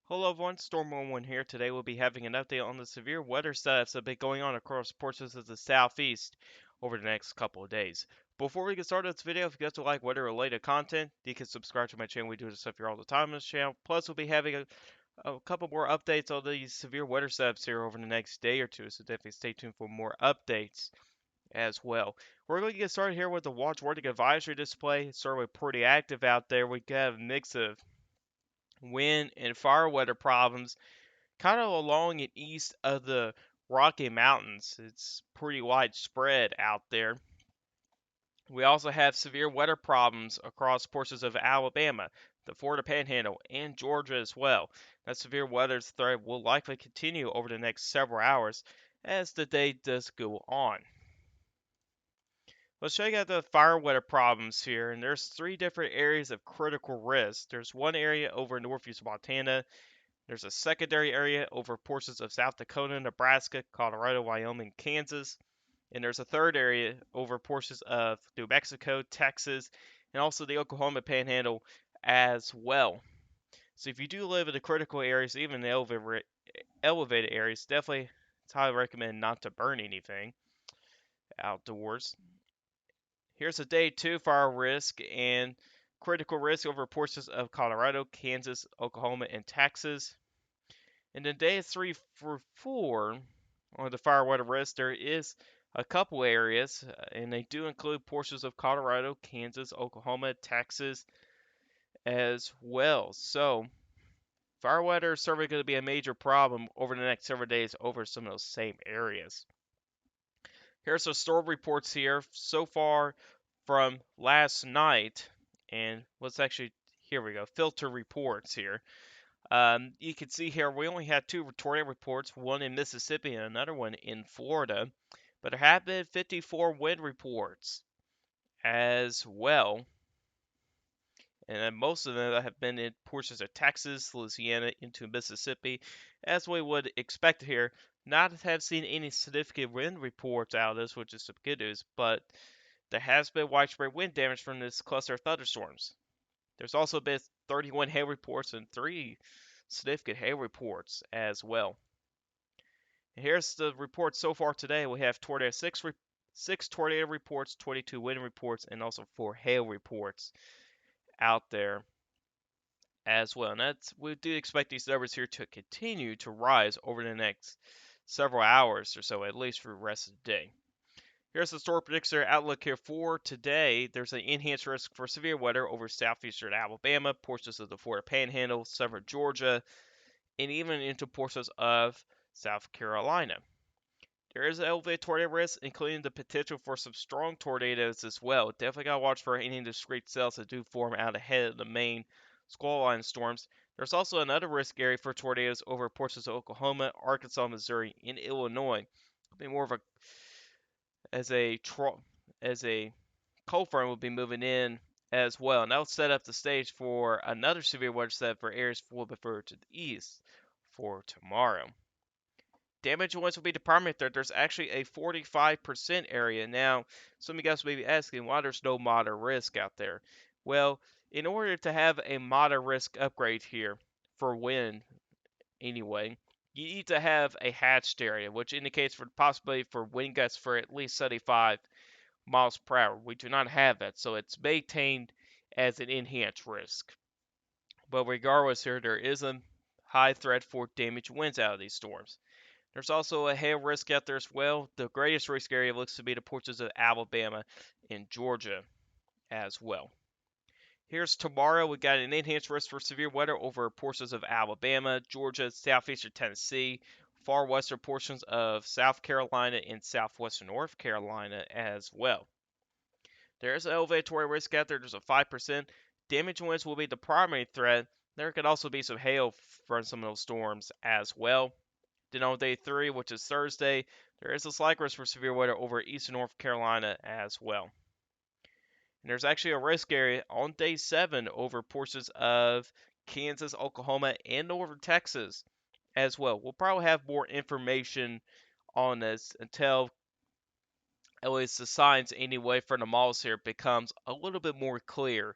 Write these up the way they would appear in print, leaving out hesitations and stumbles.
Hello everyone, Storm11 here. Today we'll be having an update on the severe weather setups that have been going on across portions of the southeast over the next couple of days. Before we get started with this video, if you guys would like weather related content, you can subscribe to my channel. We do this stuff here all the time on this channel. Plus we'll be having a couple more updates on these severe weather setups here over the next day or two, so definitely stay tuned for more updates as well. We're going to get started here with the watch warning advisory display. It's certainly pretty active out there. We have a mix of wind and fire weather problems kind of along and east of the Rocky Mountains. It's pretty widespread out there. We also have severe weather problems across portions of Alabama, the Florida Panhandle, and Georgia as well. That severe weather threat will likely continue over the next several hours as the day does go on. Let's check out the fire weather problems here, and there's three different areas of critical risk. There's one area over northeast Montana. There's a secondary area over portions of South Dakota, Nebraska, Colorado, Wyoming, Kansas. And there's a third area over portions of New Mexico, Texas, and also the Oklahoma Panhandle as well. So if you do live in the critical areas, even the elevated areas, definitely it's highly recommend not to burn anything outdoors. Here's a day 2 fire risk and critical risk over portions of Colorado, Kansas, Oklahoma, and Texas. And then day 3 for 4 on the fire weather risk, there is a couple areas, and they do include portions of Colorado, Kansas, Oklahoma, Texas as well. So fire weather is certainly going to be a major problem over the next several days over some of those same areas. Here's some storm reports here so far from last night, and let's actually, here we go, filter reports here. You can see here we only had two tornado reports, one in Mississippi and another one in Florida, but there have been 54 wind reports as well, and most of them have been in portions of Texas, Louisiana, into Mississippi, as we would expect here. Not have seen any significant wind reports out of this, which is some good news, but there has been widespread wind damage from this cluster of thunderstorms. There's also been 31 hail reports and 3 significant hail reports as well. And here's the reports so far today. We have tornado 6 tornado reports, 22 wind reports, and also 4 hail reports out there as well. And we do expect these numbers here to continue to rise over the next several hours or so, at least for the rest of the day. Here's the storm prediction outlook here for today. There's an enhanced risk for severe weather over southeastern Alabama, portions of the Florida Panhandle, southern Georgia, and even into portions of South Carolina. There is an elevated tornado risk, including the potential for some strong tornadoes as well. Definitely gotta watch for any discrete cells that do form out ahead of the main squall line storms. There's also another risk area for tornadoes over portions of Oklahoma, Arkansas, Missouri, and Illinois. It'll be more of a as a cold front will be moving in as well, and that'll set up the stage for another severe weather set for areas a little bit further to the east for tomorrow. Damage winds will be department that there's actually a 45% area. Now, some of you guys may be asking why there's no moderate risk out there. Well, in order to have a moderate risk upgrade here for wind, anyway, you need to have a hatched area, which indicates for the possibility for wind gusts for at least 75 miles per hour. We do not have that, so it's maintained as an enhanced risk. But regardless here, there is a high threat for damage winds out of these storms. There's also a hail risk out there as well. The greatest risk area looks to be the portions of Alabama and Georgia as well. Here's tomorrow. We got an enhanced risk for severe weather over portions of Alabama, Georgia, southeastern Tennessee, far western portions of South Carolina, and southwestern North Carolina as well. There is an elevated tornado risk out there. There's a 5%. Damage winds will be the primary threat. There could also be some hail from some of those storms as well. Then on day 3, which is Thursday, there is a slight risk for severe weather over eastern North Carolina as well. And there's actually a risk area on day 7 over portions of Kansas, Oklahoma, and northern Texas as well. We'll probably have more information on this until at least the signs anyway from the models here becomes a little bit more clear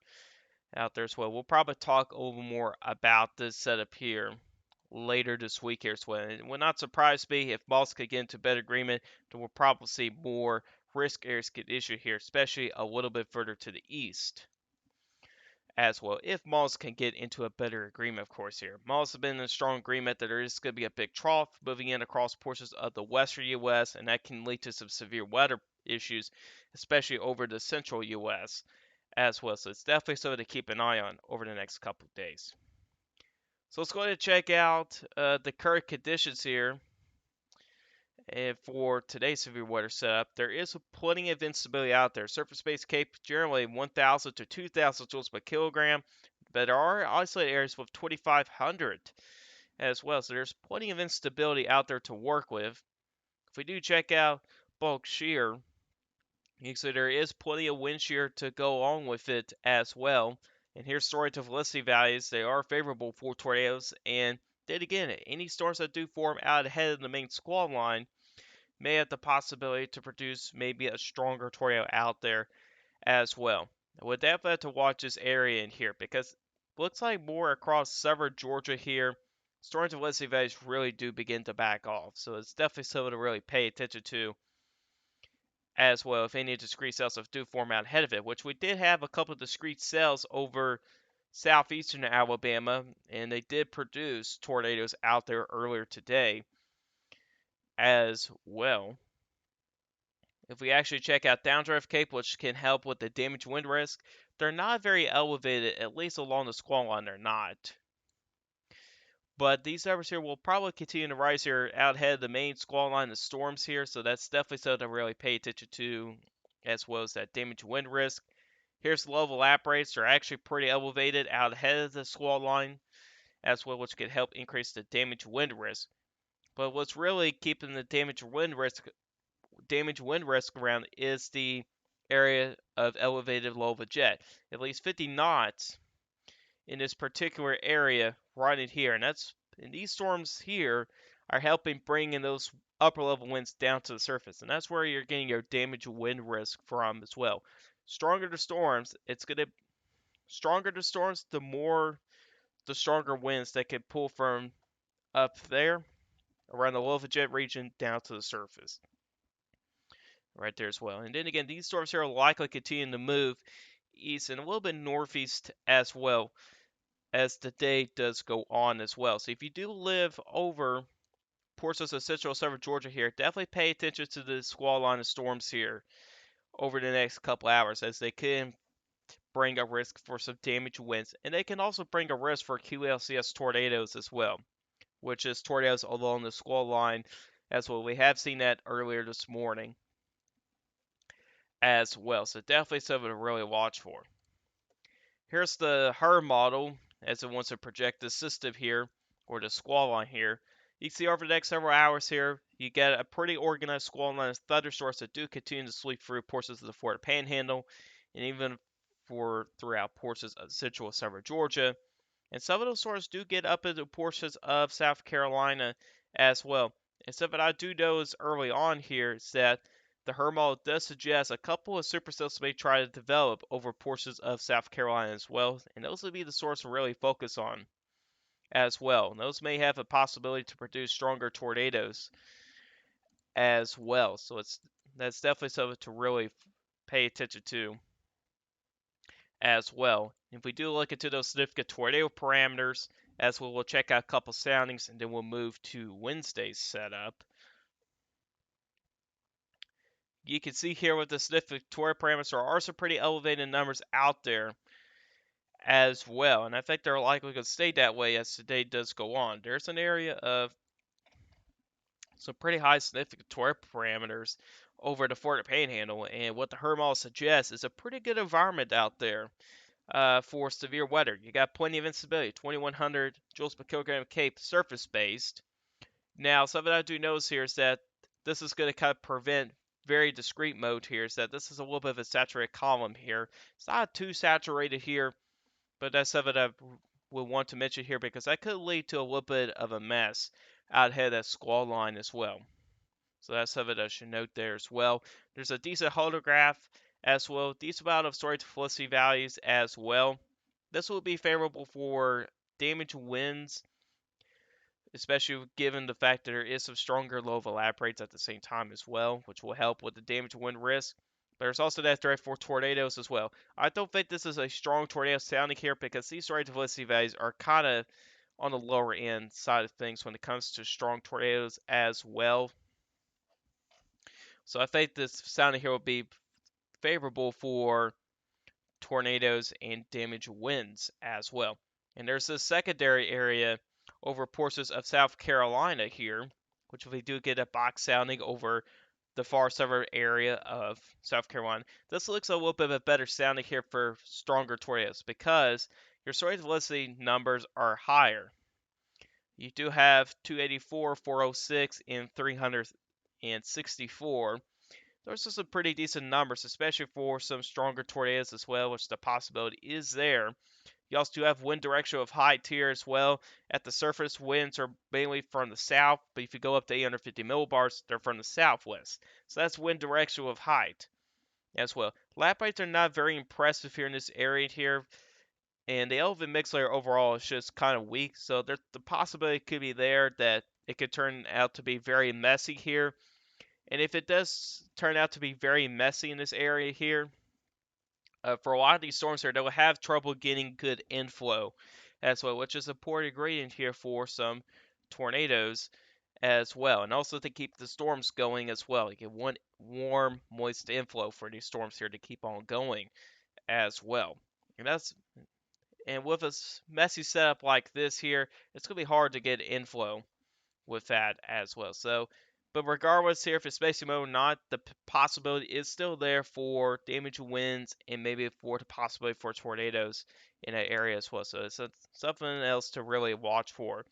out there as well. We'll probably talk a little more about this setup here later this week here as well. And it would not surprise me if malls could get into better agreement, then we'll probably see more risk areas get issued here, especially a little bit further to the east as well. If malls can get into a better agreement, of course, here. Malls have been in a strong agreement that there is going to be a big trough moving in across portions of the western U.S., and that can lead to some severe weather issues, especially over the central U.S. as well. So it's definitely something to keep an eye on over the next couple of days. So let's go ahead and check out the current conditions here. And for today's severe weather setup, there is plenty of instability out there. Surface-based CAPE generally 1,000 to 2,000 joules per kilogram, but there are isolated areas with 2,500 as well. So there's plenty of instability out there to work with. If we do check out bulk shear, you can see there is plenty of wind shear to go along with it as well. And here's story to velocity values. They are favorable for tornadoes. And then again, any storms that do form out ahead of the main squall line may have the possibility to produce maybe a stronger tornado out there as well. We'll definitely have to watch this area in here because it looks like more across southern Georgia here, storms and velocity values really do begin to back off. So it's definitely something to really pay attention to as well if any discrete cells do form out ahead of it, which we did have a couple of discrete cells over southeastern Alabama, and they did produce tornadoes out there earlier today as well. If we actually check out downdraft CAPE, which can help with the damage wind risk, they're not very elevated, at least along the squall line, they're not. But these numbers here will probably continue to rise here out ahead of the main squall line of storms here, so that's definitely something to really pay attention to, as well as that damage wind risk. Here's the level lap rates. They're actually pretty elevated out ahead of the squall line as well, which could help increase the damage wind risk. But what's really keeping the damage wind risk around is the area of elevated low of a jet. At least 50 knots in this particular area right in here. And these storms here are helping bring in those upper level winds down to the surface. And that's where you're getting your damage wind risk from as well. Stronger the storms, the stronger winds that can pull from up there around the low of a jet region down to the surface. Right there as well. And then again, these storms here are likely continuing to move east and a little bit northeast as well as the day does go on as well. So if you do live over portions of central southern Georgia here, definitely pay attention to the squall line of storms here over the next couple hours, as they can bring a risk for some damage winds, and they can also bring a risk for QLCS tornadoes as well, which is tornadoes along the squall line as well. We have seen that earlier this morning as well, so definitely something to really watch for. Here's the HRRR model as it wants to project the system here, or the squall line here. You can see over the next several hours here, you get a pretty organized squall line of thunderstorms that do continue to sweep through portions of the Florida Panhandle, and even throughout portions of central southern Georgia. And some of those storms do get up into portions of South Carolina as well. And something I do know is early on here is that the HRRR model does suggest a couple of supercells may try to develop over portions of South Carolina as well, and those would be the source to really focus on as well. And those may have a possibility to produce stronger tornadoes as well. So that's definitely something to really pay attention to as well. If we do look into those significant tornado parameters, as well, we'll check out a couple soundings, and then we'll move to Wednesday's setup. You can see here with the significant tornado parameters, there are some pretty elevated numbers out there as well, and I think they're likely going to stay that way as the day does go on. There's an area of some pretty high significant tornado parameters over the Florida Panhandle, and what the HRRR model suggests is a pretty good environment out there for severe weather. You got plenty of instability, 2100 joules per kilogram CAPE surface based. Now, something I do notice here is that this is going to kind of prevent very discrete mode here, is that this is a little bit of a saturated column here. It's not too saturated here, but that's something I would want to mention here because that could lead to a little bit of a mess out ahead of that squall line as well. So that's something I should note there as well. There's a decent holograph as well, decent amount of storage felicity values as well. This will be favorable for damage winds especially given the fact that there is some stronger low evaporates at the same time as well, which will help with the damage wind risk. But there's also that threat for tornadoes as well. I don't think this is a strong tornado sounding here because these radioactive velocity values are kind of on the lower end side of things when it comes to strong tornadoes as well. So I think this sounding here will be favorable for tornadoes and damage winds as well. And there's a secondary area over portions of South Carolina here, which if we do get a box sounding over the far southern area of South Carolina, this looks a little bit of a better sounding here for stronger tornadoes because your storage velocity numbers are higher. You do have 284, 406, and 364. Those are some pretty decent numbers, especially for some stronger tornadoes as well, which the possibility is there. You also do have wind direction of height here as well. At the surface, winds are mainly from the south, but if you go up to 850 millibars, they're from the southwest. So that's wind direction of height as well. Lap rates are not very impressive here in this area here, and the elephant mix layer overall is just kind of weak. So there's the possibility could be there that it could turn out to be very messy here. And if it does turn out to be very messy in this area here, for a lot of these storms here, they'll have trouble getting good inflow as well, which is a poor ingredient here for some tornadoes as well. And also to keep the storms going as well. You get one warm, moist inflow for these storms here to keep on going as well. And with a messy setup like this here, it's going to be hard to get inflow with that as well. So, but regardless here, if it's spacey mode or not, the possibility is still there for damage winds and maybe for the possibility for tornadoes in that area as well. So it's something else to really watch for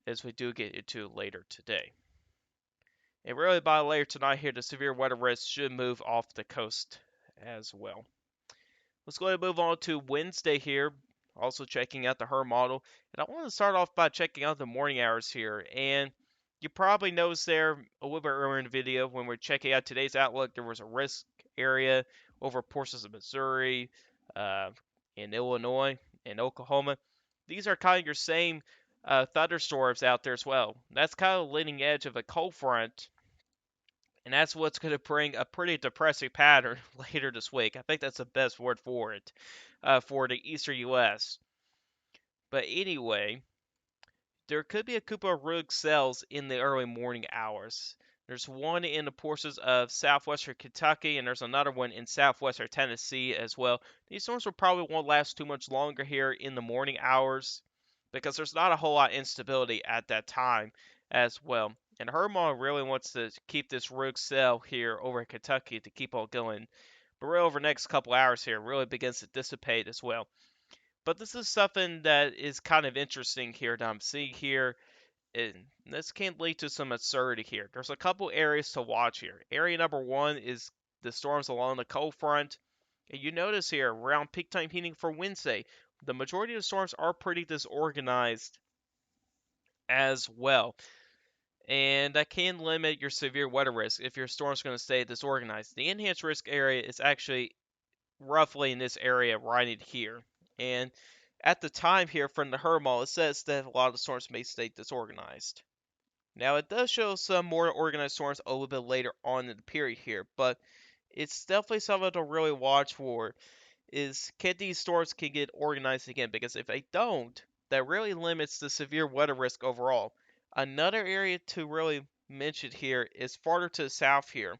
as we do get into later today. And really by later tonight here, the severe weather risk should move off the coast as well. Let's go ahead and move on to Wednesday here. Also checking out the HRRR model. And I want to start off by checking out the morning hours here. And you probably noticed there a little bit earlier in the video when we're checking out today's outlook, there was a risk area over portions of Missouri, uh, in Illinois, and Oklahoma. These are kind of your same thunderstorms out there as well. That's kind of the leading edge of a cold front, and that's what's going to bring a pretty depressing pattern later this week. I think that's the best word for it for the eastern U.S. But anyway, there could be a couple of rogue cells in the early morning hours. There's one in the portions of southwestern Kentucky, and there's another one in southwestern Tennessee as well. These storms will probably won't last too much longer here in the morning hours because there's not a whole lot of instability at that time as well. And HRRR really wants to keep this rogue cell here over in Kentucky to keep on going. But really over the next couple hours here, really begins to dissipate as well. But this is something that is kind of interesting here that I'm seeing here. And this can lead to some absurdity here. There's a couple areas to watch here. Area number one is the storms along the cold front. And you notice here, around peak time heating for Wednesday, the majority of the storms are pretty disorganized as well. And that can limit your severe weather risk if your storm's going to stay disorganized. The enhanced risk area is actually roughly in this area right in here. And at the time here from the HRRR model, it says that a lot of the storms may stay disorganized. Now, it does show some more organized storms a little bit later on in the period here, but it's definitely something to really watch for is can these storms can get organized again, because if they don't, that really limits the severe weather risk overall. Another area to really mention here is farther to the south here.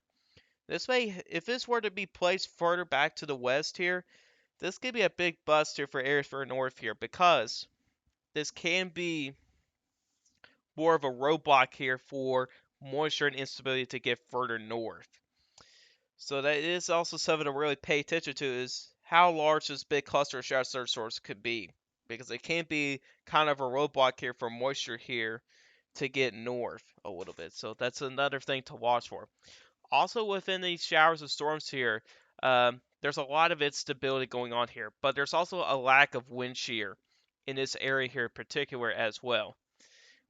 This way, if this were to be placed further back to the west here, this could be a big bust here for areas further north here because this can be more of a roadblock here for moisture and instability to get further north. So that is also something to really pay attention to is how large this big cluster of shower surge source could be. Because it can be kind of a roadblock here for moisture here to get north a little bit. So that's another thing to watch for. Also within these showers of storms here, there's a lot of instability going on here. But there's also a lack of wind shear in this area here in particular as well.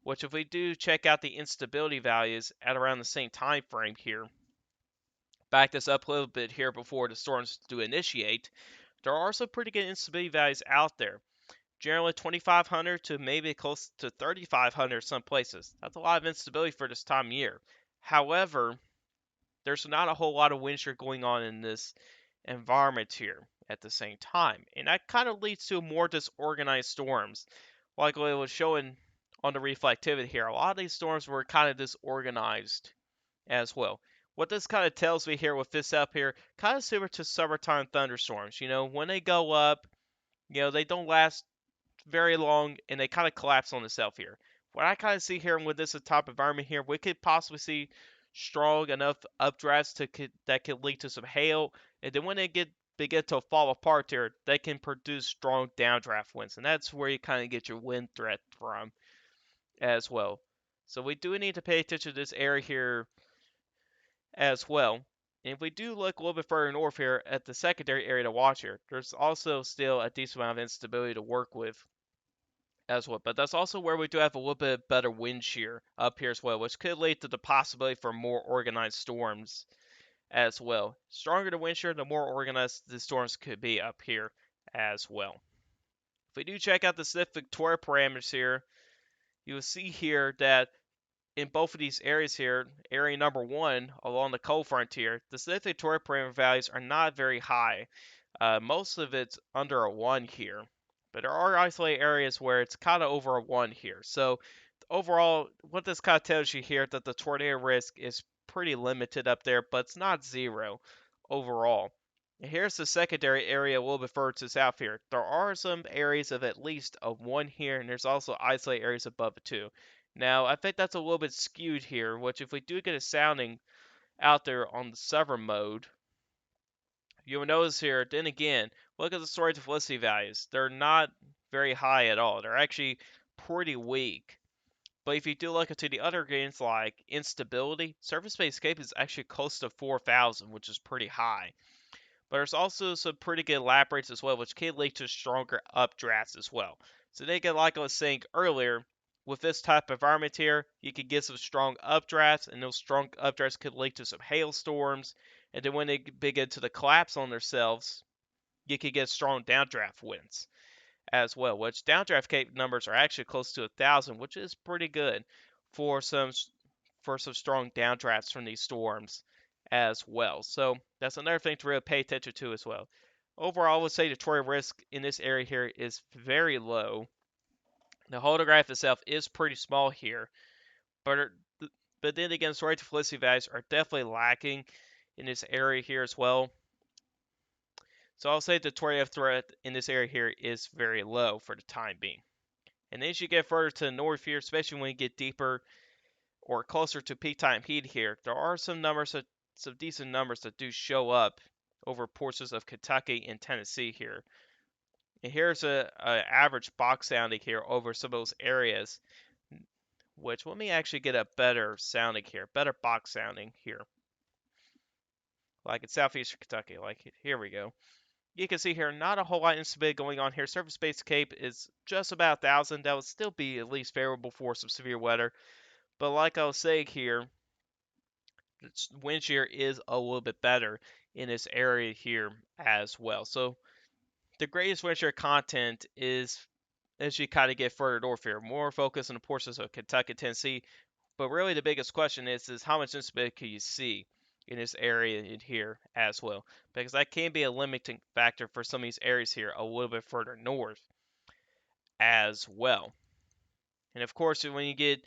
Which if we do check out the instability values at around the same time frame here, back this up a little bit here before the storms do initiate, there are some pretty good instability values out there. generally 2,500 to maybe close to 3,500 some places. That's a lot of instability for this time of year. However, there's not a whole lot of wind shear going on in this environment here at the same time. And that kind of leads to more disorganized storms. Like what it was showing on the reflectivity here, a lot of these storms were kind of disorganized as well. What this kind of tells me here with this up here, kind of similar to summertime thunderstorms. When they go up, they don't last very long and they kind of collapse on themselves here. What I kind of see here with this top environment here, we could possibly see strong enough updrafts that could lead to some hail, and then when they begin to fall apart here, they can produce strong downdraft winds, and that's where you kind of get your wind threat from as well. So we do need to pay attention to this area here as well. And if we do look a little bit further north here at the secondary area to watch here, there's also still a decent amount of instability to work with as well. But that's also where we do have a little bit better wind shear up here as well, which could lead to the possibility for more organized storms as well. Stronger the wind shear, the more organized the storms could be up here as well. If we do check out the Stiff Victoria parameters here, you will see here that in both of these areas here, area number 1 along the cold frontier, the Stiff Victoria parameter values are not very high. Most of it's under a 1 here. But there are isolated areas where it's kind of over a 1 here. So overall, what this kind of tells you here that the tornado risk is pretty limited up there, but it's not zero overall. And here's the secondary area a little bit further to the south here. There are some areas of at least a 1 here, and there's also isolated areas above a 2. Now, I think that's a little bit skewed here, which if we do get a sounding out there on the severe mode, you'll notice here, then again, look at the storage felicity values. They're not very high at all. They're actually pretty weak. But if you do look into the other gains like instability, surface-based escape is actually close to 4,000, which is pretty high. But there's also some pretty good lap rates as well, which can lead to stronger updrafts as well. So they get, like I was saying earlier, with this type of environment here, you can get some strong updrafts, and those strong updrafts could lead to some hailstorms. And then when they begin to collapse on themselves, you could get strong downdraft winds as well. Which downdraft cape numbers are actually close to 1,000, which is pretty good for some strong downdrafts from these storms as well. So that's another thing to really pay attention to as well. Overall, I would say the tornado risk in this area here is very low. The hodograph itself is pretty small here, but then again, storage felicity values are definitely lacking in this area here as well. So I'll say the tornado threat in this area here is very low for the time being. And as you get further to the north here, especially when you get deeper or closer to peak time heat here, there are some decent numbers that do show up over portions of Kentucky and Tennessee here. And here's a average box sounding here over some of those areas, which let me actually get a better sounding here, better box sounding here. Like in southeastern Kentucky, like here we go. You can see here, not a whole lot of instability going on here. Surface-based cape is just about 1,000. That would still be at least favorable for some severe weather. But like I was saying here, wind shear is a little bit better in this area here as well. So the greatest wind shear content is as you kind of get further north here, more focus on the portions of Kentucky, Tennessee. But really the biggest question is how much instability can you see in this area in here as well? Because that can be a limiting factor for some of these areas here a little bit further north as well. And of course, when you get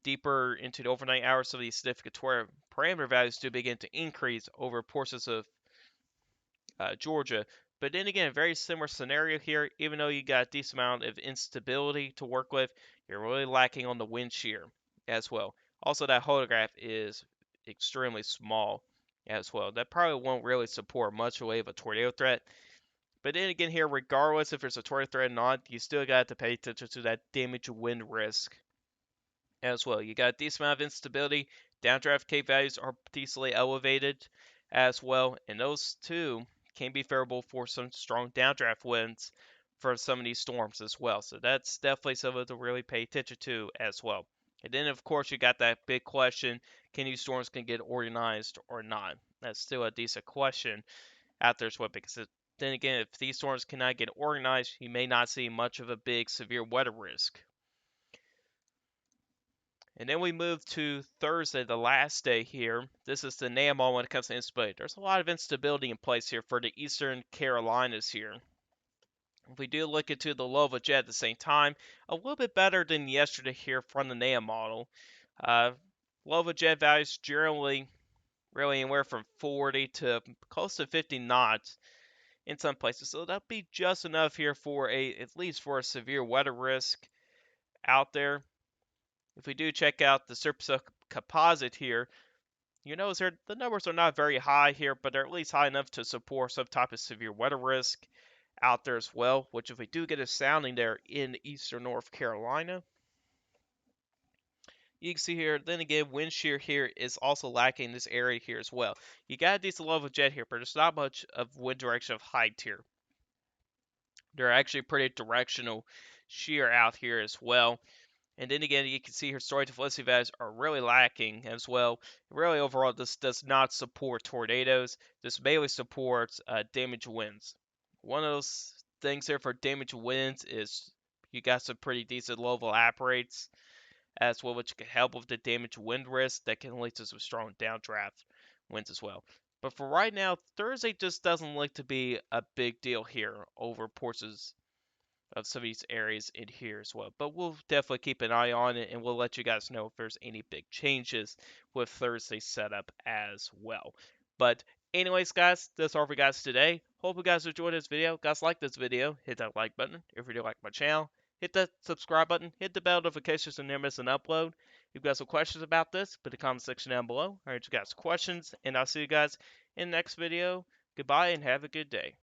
deeper into the overnight hours, some of these significant parameter values do begin to increase over portions of Georgia. But then again, a very similar scenario here. Even though you got a decent amount of instability to work with, you're really lacking on the wind shear as well. Also, that hodograph is extremely small as well. That probably won't really support much of a tornado threat. But then again here, regardless if there's a tornado threat or not, you still got to pay attention to that damage wind risk as well. You got a decent amount of instability. Downdraft cape values are decently elevated as well. And those two can be favorable for some strong downdraft winds for some of these storms as well. So that's definitely something to really pay attention to as well. And then, of course, you got that big question, can these storms get organized or not? That's still a decent question out there as well because Then again, if these storms cannot get organized, you may not see much of a big severe weather risk. And then we move to Thursday, the last day here. This is the NAML when it comes to instability. There's a lot of instability in place here for the Eastern Carolinas here. If we do look into the LOVA jet at the same time, a little bit better than yesterday here from the NAM model. LOVA jet values generally really anywhere from 40 to close to 50 knots in some places. So that'll be just enough here for at least for a severe weather risk out there. If we do check out the surface composite here, you notice here the numbers are not very high here, but they're at least high enough to support some type of severe weather risk out there as well, which if we do get a sounding there in eastern North Carolina, you can see here, then again, wind shear here is also lacking in this area here as well. You got a decent level of jet here, but there's not much of wind direction of height here. They're actually pretty directional shear out here as well. And then again, you can see here story to velocity values are really lacking as well. Really, overall, this does not support tornadoes. This mainly supports damaged winds. One of those things here for damaged winds is you got some pretty decent low evaporates as well, which can help with the damaged wind risk that can lead to some strong downdraft winds as well. But for right now, Thursday just doesn't look to be a big deal here over portions of some of these areas in here as well. But we'll definitely keep an eye on it, and we'll let you guys know if there's any big changes with Thursday's setup as well. But anyways, guys, that's all for you guys today. Hope you guys enjoyed this video. Guys, like this video, hit that like button. If you do like my channel, hit that subscribe button. Hit the bell notifications so you never miss an upload. If you've got some questions about this, put the comment section down below. I heard you guys questions, and I'll see you guys in the next video. Goodbye, and have a good day.